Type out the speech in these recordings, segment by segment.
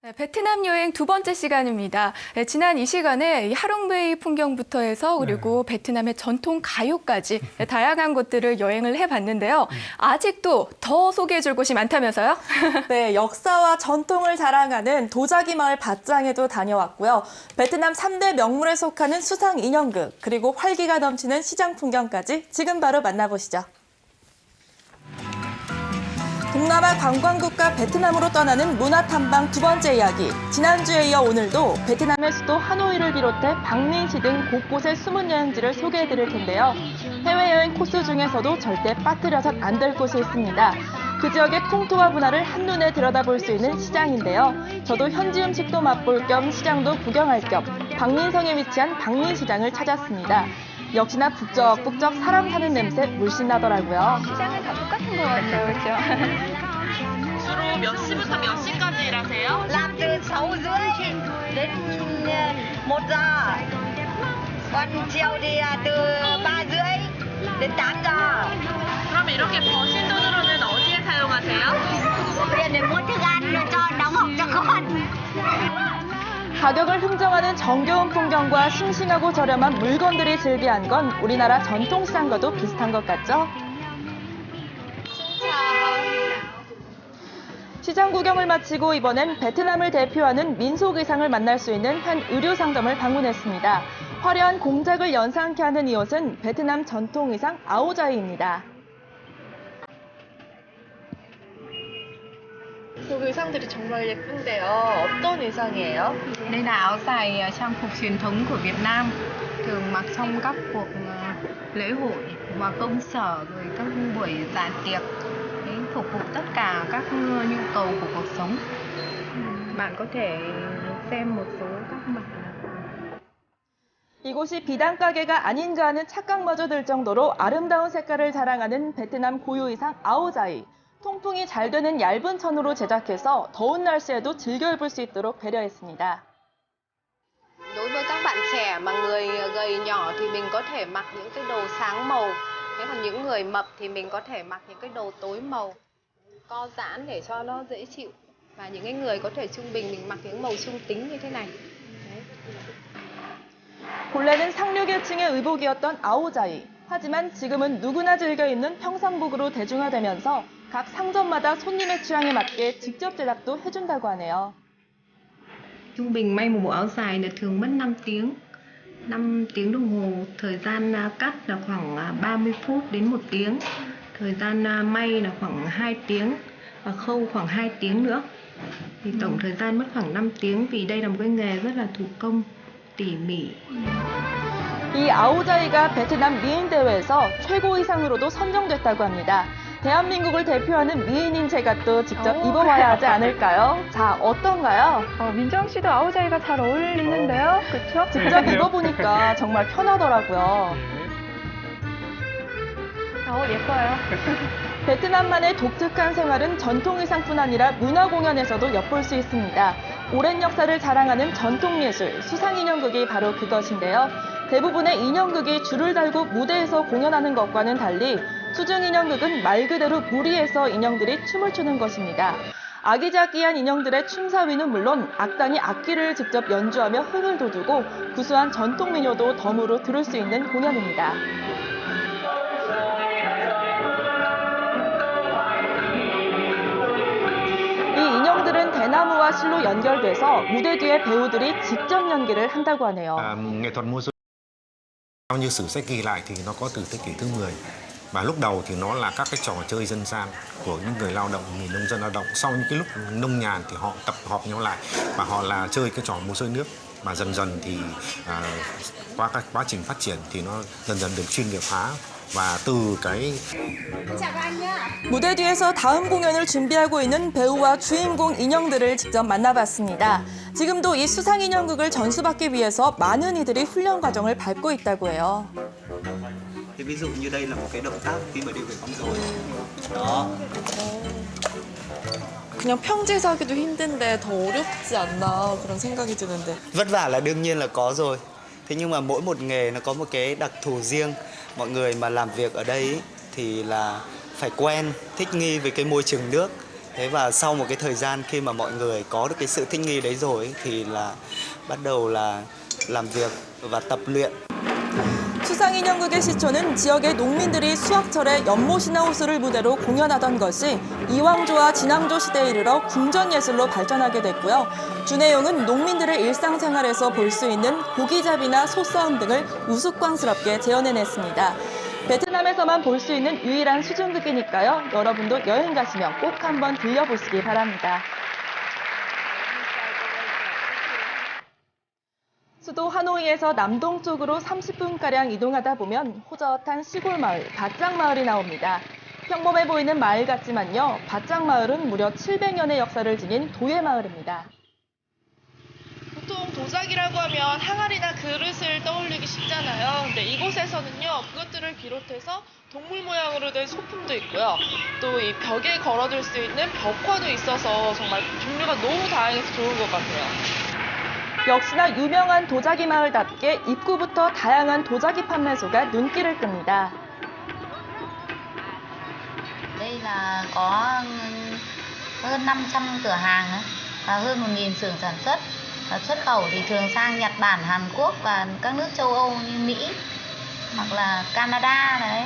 네, 베트남 여행 두 번째 시간입니다. 네, 지난 이 시간에 하롱베이 풍경부터 해서 그리고 베트남의 전통 가요까지 다양한 곳들을 여행을 해봤는데요. 아직도 더 소개해줄 곳이 많다면서요? 네, 역사와 전통을 자랑하는 도자기 마을 밭장에도 다녀왔고요. 베트남 3대 명물에 속하는 수상 인형극, 그리고 활기가 넘치는 시장 풍경까지 지금 바로 만나보시죠. 동남아 관광국가 베트남으로 떠나는 문화탐방 두 번째 이야기. 지난주에 이어 오늘도 베트남의 수도 하노이를 비롯해 방민시 등 곳곳의 숨은 여행지를 소개해드릴 텐데요. 해외여행 코스 중에서도 절대 빠뜨려선 안 될 곳이 있습니다. 그 지역의 풍토와 문화를 한눈에 들여다볼 수 있는 시장인데요. 저도 현지 음식도 맛볼 겸 시장도 구경할 겸 방민성에 위치한 방민시장을 찾았습니다. 역시나 북적북적 사람 사는 냄새 물씬 나더라고요. 시장은 다 똑같은 것 같아요, 그렇죠? 주로 몇 시부터 몇 시까지 일하세요? Làm từ 6 rưỡi đến 1 giờ. Còn chiều thì là từ 3 rưỡi đến 8 giờ. 그럼 이렇게 버신 돈으로는 어디에 사용하세요? Tiền để mua thức ăn cho đóng học cho con. 가격을 흥정하는 정겨운 풍경과 싱싱하고 저렴한 물건들이 즐비한 건 우리나라 전통시장과도 비슷한 것 같죠? 시장 구경을 마치고 이번엔 베트남을 대표하는 민속 의상을 만날 수 있는 한 의류 상점을 방문했습니다. 화려한 공작을 연상케 하는 이 옷은 베트남 전통 의상 아오자이입니다. 여기 의상들이 정말 예쁜데요. 어떤 의상이에요? Đây là áo dài trang phục truyền thống của Việt Nam, thường mặc trong các cuộc lễ hội và công sở rồi các buổi dạ tiệc, đấy, phục vụ tất cả các nhu cầu của cuộc sống. Bạn có thể xem một số các mặt. 이곳이 비단 가게가 아닌가 하는 착각마저 들 정도로 아름다운 색깔을 자랑하는 베트남 고유 의상 아오자이. 통풍이 잘 되는 얇은 천으로 제작해서 더운 날씨에도 즐겨 입을 수 있도록 배려했습니다. Đối với các bạn trẻ mà người gầy nhỏ thì mình có thể mặc những cái đồ sáng màu. Thế còn những người mập thì mình có thể mặc những cái đồ tối màu, co giãn để cho nó dễ chịu. Và những cái người có thể trung bình mình mặc những màu trung tính như thế này. Đấy. 본래는 상류계층의 의복이었던 아오자이. 하지만 지금은 누구나 즐겨 입는 평상복으로 대중화되면서 각 상점마다 손님의 취향에 맞게 직접 제작도 해준다고 하네요. Trung bình may một bộ áo dài là thường mất 5 tiếng. 5 tiếng đồng hồ, thời gian cắt là khoảng 30 phút đến 1 tiếng. Thời gian may là khoảng 2 tiếng và khâu khoảng 2 tiếng nữa. Thì tổng thời gian mất khoảng 5 tiếng vì đây là một cái nghề rất là thủ công, tỉ mỉ. 이 아오자이가 베트남 미인 대회에서 최고 의상으로도 선정됐다고 합니다. 대한민국을 대표하는 미인인 제가 또 직접 입어봐야 하지 않을까요? 자, 어떤가요? 민정 씨도 아오자이가 잘 어울리는데요, 그렇죠? 직접 입어보니까 정말 편하더라고요. 예뻐요. 베트남만의 독특한 생활은 전통 의상뿐 아니라 문화 공연에서도 엿볼 수 있습니다. 오랜 역사를 자랑하는 전통예술, 수상인형극이 바로 그것인데요. 대부분의 인형극이 줄을 달고 무대에서 공연하는 것과는 달리 수중인형극은 말 그대로 무리에서 인형들이 춤을 추는 것입니다. 아기자기한 인형들의 춤사위는 물론 악단이 악기를 직접 연주하며 흥을 돋우고 구수한 전통 민요도 덤으로 들을 수 있는 공연입니다. 이 인형들은 대나무와 실로 연결돼서 무대 뒤에 배우들이 직접 연기를 한다고 하네요. Nghệ thuật múa rối theo như sử sách ghi lại thì nó có từ thế kỷ thứ 10 và lúc đầu thì nó là các cái trò chơi dân gian của những người lao động, người nông dân lao động. Sau những cái lúc nông nhàn thì họ tập họp nhau lại và họ là chơi cái trò múa rối nước, mà dần dần thì qua các quá trình phát triển thì nó dần dần được chuyên nghiệp hóa. và từ cái 무대 뒤에서 다음 공연을 준비하고 있는 배우와 주인공 인형들을 직접 만나봤습니다. 지금도 이 수상 인형극을 전수받기 위해서 많은 이들이 훈련 과정을 밟고 있다고 해요. Thì ví dụ như đây là một cái động tác khi mà đi về bóng rổ. Đó. 그냥 평지에서 하기도 힘든데 더 어렵지 않나 그런 생각이 드는데. Vất vả là đương nhiên là có rồi. Thế nhưng mà mỗi một nghề nó có một cái đặc thù riêng. Mọi người mà làm việc ở đây ý, thì là phải quen, thích nghi với cái môi trường nước. Thế và sau một cái thời gian khi mà mọi người có được cái sự thích nghi đấy rồi ấy, thì là bắt đầu là làm việc và tập luyện. 수상인형극의 시초는 지역의 농민들이 수확철에 연못이나 호수를 무대로 공연하던 것이 이왕조와 진앙조 시대에 이르러 궁전예술로 발전하게 됐고요. 주 내용은 농민들의 일상생활에서 볼 수 있는 고기잡이나 소싸움 등을 우스꽝스럽게 재현해냈습니다. 베트남에서만 볼 수 있는 유일한 수중극이니까요. 여러분도 여행 가시면 꼭 한번 들려보시기 바랍니다. 수도 하노이에서 남동쪽으로 30분가량 이동하다 보면 호젓한 시골 마을, 밭장마을이 나옵니다. 평범해 보이는 마을 같지만요. 밭장마을은 무려 700년의 역사를 지닌 도예마을입니다. 보통 도자기라고 하면 항아리나 그릇을 떠올리기 쉽잖아요. 근데 이곳에서는요, 그것들을 비롯해서 동물 모양으로 된 소품도 있고요. 또 이 벽에 걸어둘 수 있는 벽화도 있어서 정말 종류가 너무 다양해서 좋은 것 같아요. 역시나 유명한 도자기 마을답게 입구부터 다양한 도자기 판매소가 눈길을 끕니다. Đây là có hơn 500 cửa hàng và hơn 1.000 xưởng sản xuất. Xuất khẩu thì thường sang Nhật Bản, Hàn Quốc và các nước châu Âu như Mỹ hoặc là Canada đấy.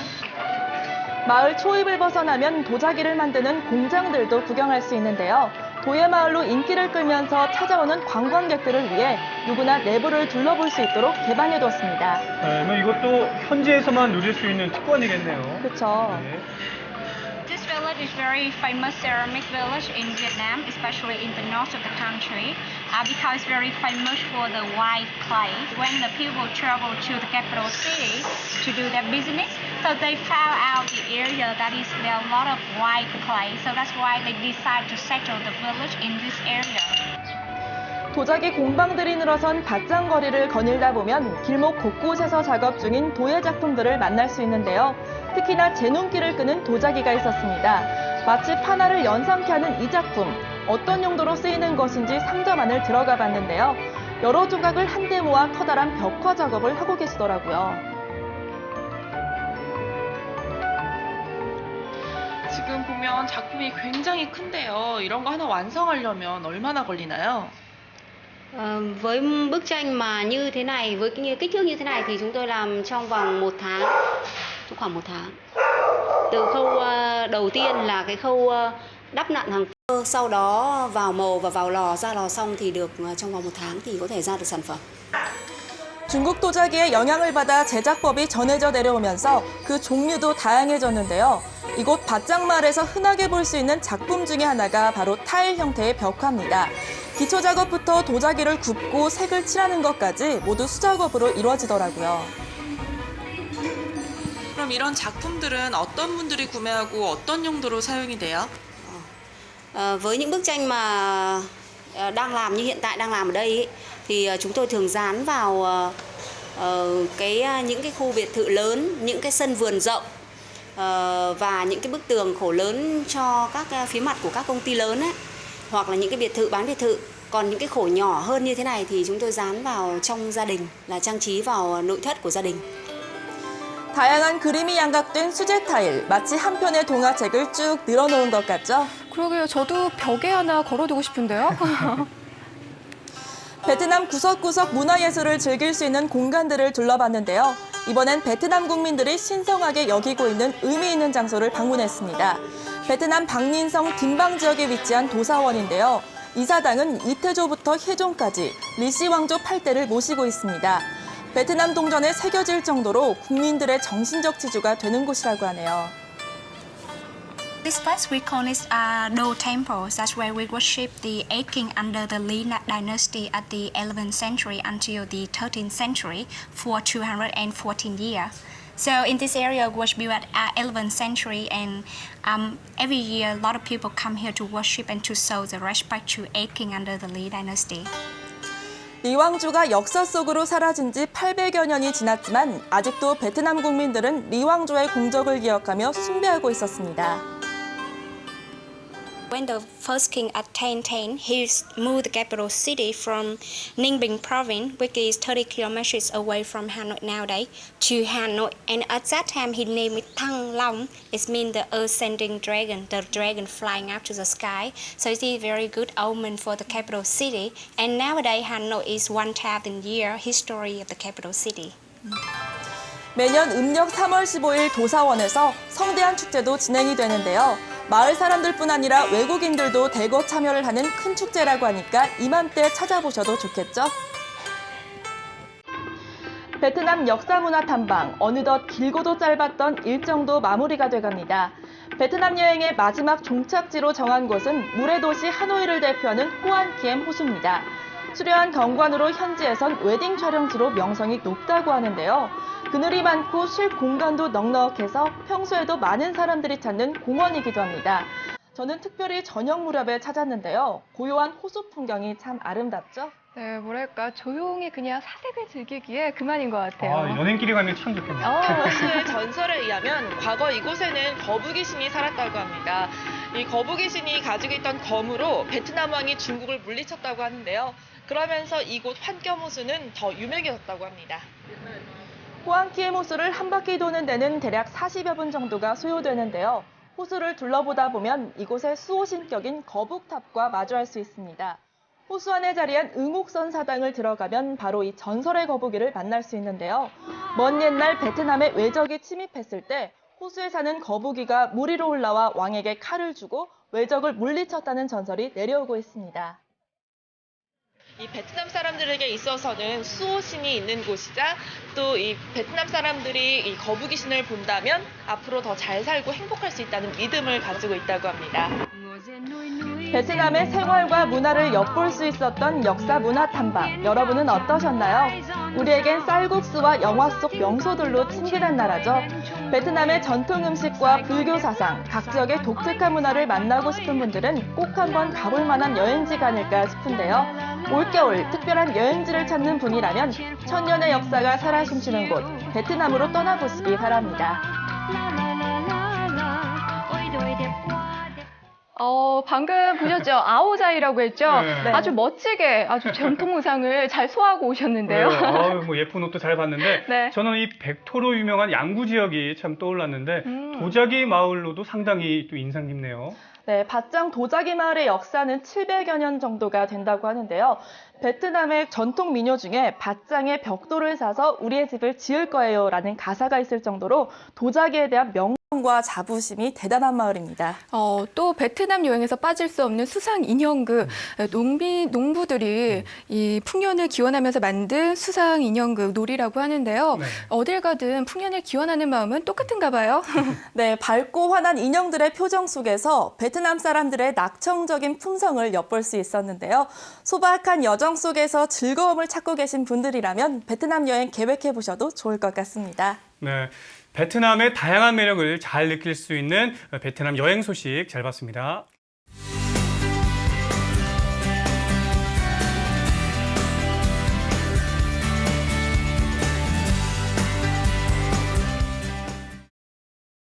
마을 초입을 벗어나면 도자기를 만드는 공장들도 구경할 수 있는데요. 도예마을로 인기를 끌면서 찾아오는 관광객들을 위해 누구나 내부를 둘러볼 수 있도록 개방해뒀습니다. 네, 뭐 이것도 현지에서만 누릴 수 있는 특권이겠네요. 그렇죠. 네. This village is very famous ceramic village in Vietnam, especially in the north of the country, because it's very famous for the white clay. When the people travel to the capital city to do their business, so they found out the area that is there are a lot of white clay. So that's why they decide to settle the village in this area. 도자기 공방들이 늘어선 밭장거리를 거닐다 보면 길목 곳곳에서 작업 중인 도예 작품들을 만날 수 있는데요. 특히나 제 눈길을 끄는 도자기가 있었습니다. 마치 판화를 연상케 하는 이 작품, 어떤 용도로 쓰이는 것인지 상점 안을 들어가 봤는데요. 여러 조각을 한데 모아 커다란 벽화 작업을 하고 계시더라고요. 지금 보면 작품이 굉장히 큰데요. 이런 거 하나 완성하려면 얼마나 걸리나요? Với bức tranh mà như thế này, với cái kích thước như thế này thì chúng tôi làm trong vòng 1 tháng, khoảng 1 tháng. Từ khâu đầu tiên là cái khâu đắp nặn hàng, sau đó vào màu và vào lò, ra lò xong thì được trong vòng 1 tháng thì có thể ra được sản phẩm. 중국 도자기의 영향을 받아 제작법이 전해져 내려오면서 그 종류도 다양해졌는데요. 이곳 밭장마을에서 흔하게 볼 수 있는 작품 중에 하나가 바로 타일 형태의 벽화입니다. 기초 작업부터 도자기를 굽고 색을 칠하는 것까지 모두 수작업으로 이루어지더라고요. 그럼 이런 작품들은 어떤 분들이 구매하고 어떤 용도로 사용이 돼요? Với những bức tranh mà đang làm như hiện tại đang làm ở đây ấy, thì chúng tôi thường dán vào những cái khu biệt thự lớn, những cái sân vườn rộng và những cái bức tường khổ lớn cho các phía mặt của các công ty lớn ấy, hoặc là những cái biệt thự bán biệt thự. Còn những cái khổ nhỏ hơn như thế này thì chúng tôi dán vào trong gia đình, là trang trí vào nội thất của gia đình. 다양한 그림이 양각된 수제 타일, 마치 한 편의 동화책을 쭉 늘어놓은 것 같죠? 그러게요. 저도 벽에 하나 걸어두고 싶은데요. 베트남 구석구석 문화예술을 즐길 수 있는 공간들을 둘러봤는데요. 이번엔 베트남 국민들이 신성하게 여기고 있는 의미 있는 장소를 방문했습니다. 베트남 박린성 딘방 지역에 위치한 도사원인데요. 이 사당은 이태조부터 혜종까지 리씨 왕조 8대를 모시고 있습니다. 베트남 동전에 새겨질 정도로 국민들의 정신적 지주가 되는 곳이라고 하네요. This place we call it Do Temple. That's where we worship the 8 kings under the Lý dynasty at the 11th century until the 13th century for 214 years. So in this area was built at 11th century, and every year a lot of people come here to worship and to show the respect to 8 kings under the Lý dynasty. 리왕조가 역사 속으로 사라진 지 800여 년이 지났지만 아직도 베트남 국민들은 리왕조의 공적을 기억하며 숭배하고 있었습니다. When the first king attained, he moved the capital city from Ninh Bình province, which is 30 kilometers away from Hanoi nowadays, to Hanoi. And at that time, he named it Thăng Long. It means the ascending dragon, the dragon flying up to the sky. So it is a very good omen for the capital city. And nowadays, Hanoi is 1,000 year history of the capital city. 매년 음력 3월 15일 도사원에서 성대한 축제도 진행이 되는데요. 마을 사람들뿐 아니라 외국인들도 대거 참여를 하는 큰 축제라고 하니까 이맘때 찾아보셔도 좋겠죠? 베트남 역사문화 탐방, 어느덧 길고도 짧았던 일정도 마무리가 돼갑니다. 베트남 여행의 마지막 종착지로 정한 곳은 물의 도시 하노이를 대표하는 호안키엠 호수입니다. 수려한 경관으로 현지에선 웨딩 촬영지로 명성이 높다고 하는데요. 그늘이 많고 쉴 공간도 넉넉해서 평소에도 많은 사람들이 찾는 공원이기도 합니다. 저는 특별히 저녁 무렵에 찾았는데요. 고요한 호수 풍경이 참 아름답죠? 네, 뭐랄까 조용히 그냥 사색을 즐기기에 그만인 것 같아요. 아, 연인끼리 가면 참 좋겠네요. 호수의 전설에 의하면 과거 이곳에는 거북이 신이 살았다고 합니다. 이 거북이 신이 가지고 있던 검으로 베트남 왕이 중국을 물리쳤다고 하는데요. 그러면서 이곳 환겸 호수는 더 유명해졌다고 합니다. 호안키엠 호수를 한 바퀴 도는 데는 대략 40여 분 정도가 소요되는데요. 호수를 둘러보다 보면 이곳의 수호신격인 거북탑과 마주할 수 있습니다. 호수 안에 자리한 응옥선 사당을 들어가면 바로 이 전설의 거북이를 만날 수 있는데요. 먼 옛날 베트남에 외적이 침입했을 때 호수에 사는 거북이가 물 위로 올라와 왕에게 칼을 주고 외적을 물리쳤다는 전설이 내려오고 있습니다. 이 베트남 사람들에게 있어서는 수호신이 있는 곳이자 또 이 베트남 사람들이 이 거북이 신을 본다면 앞으로 더 잘 살고 행복할 수 있다는 믿음을 가지고 있다고 합니다. 베트남의 생활과 문화를 엿볼 수 있었던 역사 문화 탐방. 여러분은 어떠셨나요? 우리에겐 쌀국수와 영화 속 명소들로 친근한 나라죠. 베트남의 전통 음식과 불교 사상, 각 지역의 독특한 문화를 만나고 싶은 분들은 꼭 한번 가볼 만한 여행지가 아닐까 싶은데요. 올겨울 특별한 여행지를 찾는 분이라면 천년의 역사가 살아 숨쉬는 곳, 베트남으로 떠나보시기 바랍니다. 방금 보셨죠? 아오자이라고 했죠? 네. 아주 멋지게 아주 전통 의상을 잘 소화하고 오셨는데요. 뭐 예쁜 옷도 잘 봤는데 네. 저는 이 백토로 유명한 양구 지역이 참 떠올랐는데 도자기 마을로도 상당히 또 인상 깊네요. 네, 밭장 도자기 마을의 역사는 700여 년 정도가 된다고 하는데요. 베트남의 전통 민요 중에 밭장에 벽돌을 사서 우리의 집을 지을 거예요 라는 가사가 있을 정도로 도자기에 대한 명성과 자부심이 대단한 마을입니다. 또 베트남 여행에서 빠질 수 없는 수상 인형극. 농부들이 이 풍년을 기원하면서 만든 수상 인형극 놀이라고 하는데요. 네. 어딜 가든 풍년을 기원하는 마음은 똑같은가 봐요. 네, 밝고 환한 인형들의 표정 속에서 베트남 사람들의 낙천적인 품성을 엿볼 수 있었는데요. 소박한 여정 속에서 즐거움을 찾고 계신 분들이라면 베트남 여행 계획해 보셔도 좋을 것 같습니다. 네, 베트남의 다양한 매력을 잘 느낄 수 있는 베트남 여행 소식 잘 봤습니다.